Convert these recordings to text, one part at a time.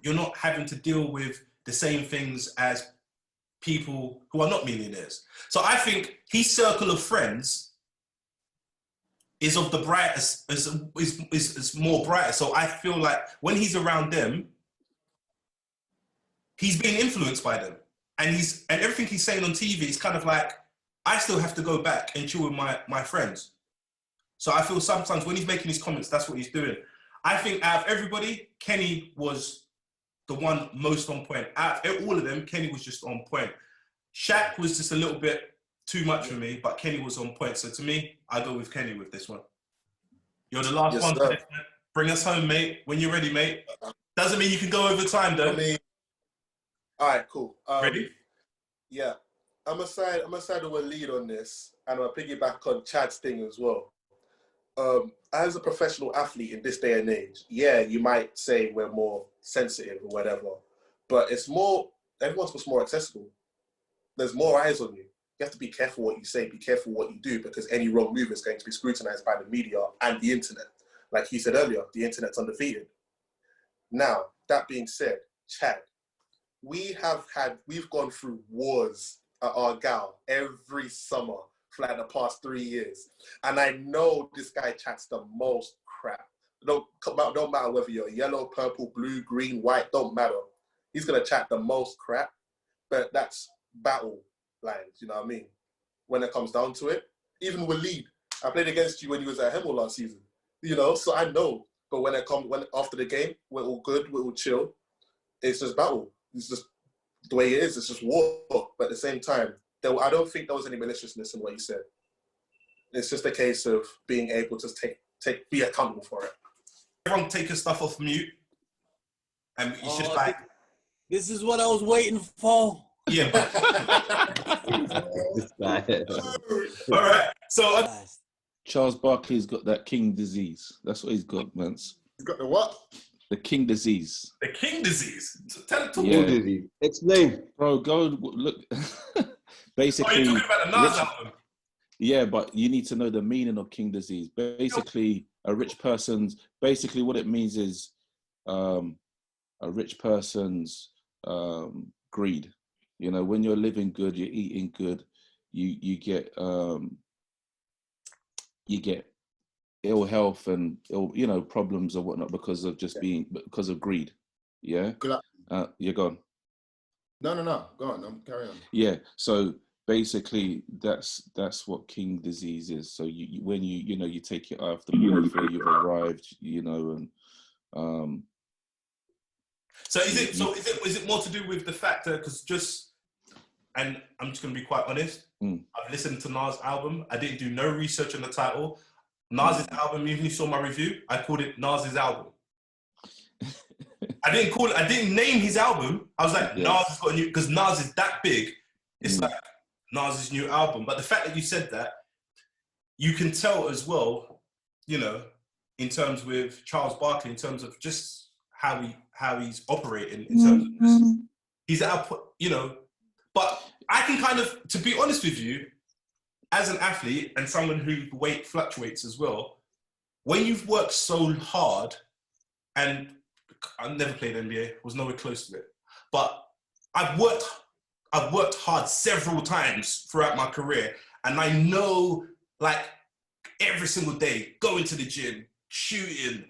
you're not having to deal with the same things as people who are not millionaires. So I think his circle of friends is of the brightest, is more brighter. So I feel like when he's around them, he's being influenced by them. And everything he's saying on TV is kind of like, I still have to go back and chill with my friends. So I feel sometimes when he's making his comments, that's what he's doing. I think out of everybody, Kenny was the one most on point. Out of all of them, Kenny was just on point. Shaq was just a little bit too much for me, but Kenny was on point. So to me, I go with Kenny with this one. You're the last one. Today, bring us home, mate. When you're ready, mate. Doesn't mean you can go over time, though. All right, cool. Ready? Yeah. I'm a side of a lead on this, and I'll piggyback on Chad's thing as well. As a professional athlete in this day and age, yeah, you might say we're more sensitive or whatever, but everyone's more accessible. There's more eyes on you. You have to be careful what you say, be careful what you do, because any wrong move is going to be scrutinized by the media and the internet. Like he said earlier, the internet's undefeated. Now, that being said, Chad, we've gone through wars at our gal every summer for like the past 3 years. And I know this guy chats the most crap. Don't matter whether you're yellow, purple, blue, green, white, don't matter. He's going to chat the most crap, but that's battle lines, you know what I mean? When it comes down to it, even Waleed, I played against you when you was at Hemel last season, you know, so I know. But when after the game, we're all good, we're all chill. It's just battle. It's just the way it is. It's just war. But at the same time, I don't think there was any maliciousness in what he said. It's just a case of being able to be accountable for it. Everyone take your stuff off mute. And it's just like... This is what I was waiting for. Yeah. All right. So... Charles Barkley's got that king disease. That's what he's got, man. He's got the what? The king disease. The king disease? Tell yeah. Disease. Explain. Bro, go look. Basically... Oh, you're talking about the Nas album? Yeah, but you need to know the meaning of king disease. Basically, a rich person's... Basically, what it means is a rich person's greed. You know, when you're living good, you're eating good, you get ill health and problems or whatnot because of because of greed. Yeah. You're gone. No. Go on. I'm carry on. Yeah. So basically, that's what king disease is. So when you take your eye off the ball, you feel you've arrived. So is it more to do with the fact that and I'm just going to be quite honest, I've listened to Nas' album. I didn't do no research on the title. Nas' album, even if you saw my review, I called it Nas' album. I didn't name his album. I was like, Nas has got a new, because Nas is that big. It's like Nas' new album. But the fact that you said that, you can tell as well, in terms with Charles Barkley, in terms of just how he's operating, in terms of just, he's at a, but I can kind of, to be honest with you, as an athlete and someone whose weight fluctuates as well, when you've worked so hard, and I never played NBA, was nowhere close to it, but I've worked hard several times throughout my career, and I know, like, every single day, going to the gym, shooting,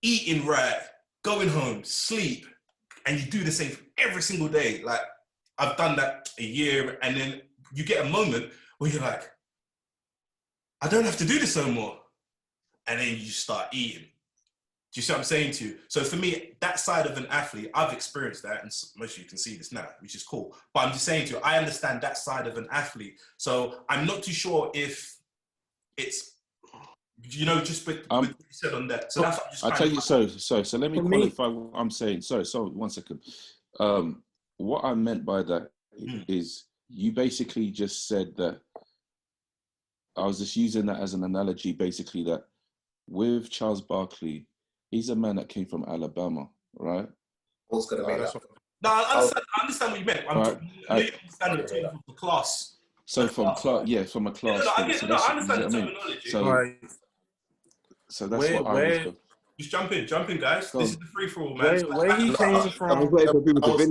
eating right, going home, sleep, and you do the same every single day. Like, I've done that a year, and then you get a moment where you're like, I don't have to do this no more. And then you start eating. Do you see what I'm saying to you? So for me, that side of an athlete, I've experienced that, and most of you can see this now, which is cool. But I'm just saying to you, I understand that side of an athlete. So I'm not too sure if it's, just with what you said on that. So that's what I'm just I'll tell you, so let me qualify what I'm saying. Sorry, 1 second. What I meant by that is you basically just said that, I was just using that as an analogy, basically, that with Charles Barkley, he's a man that came from Alabama, right? What's going to be that? No, I understand what you meant. I understand the class. So from a class. No, I understand the terminology. So that's what I was. Just jump in, guys. This is the free for all, man. Where he came I was from. waiting for people to finish.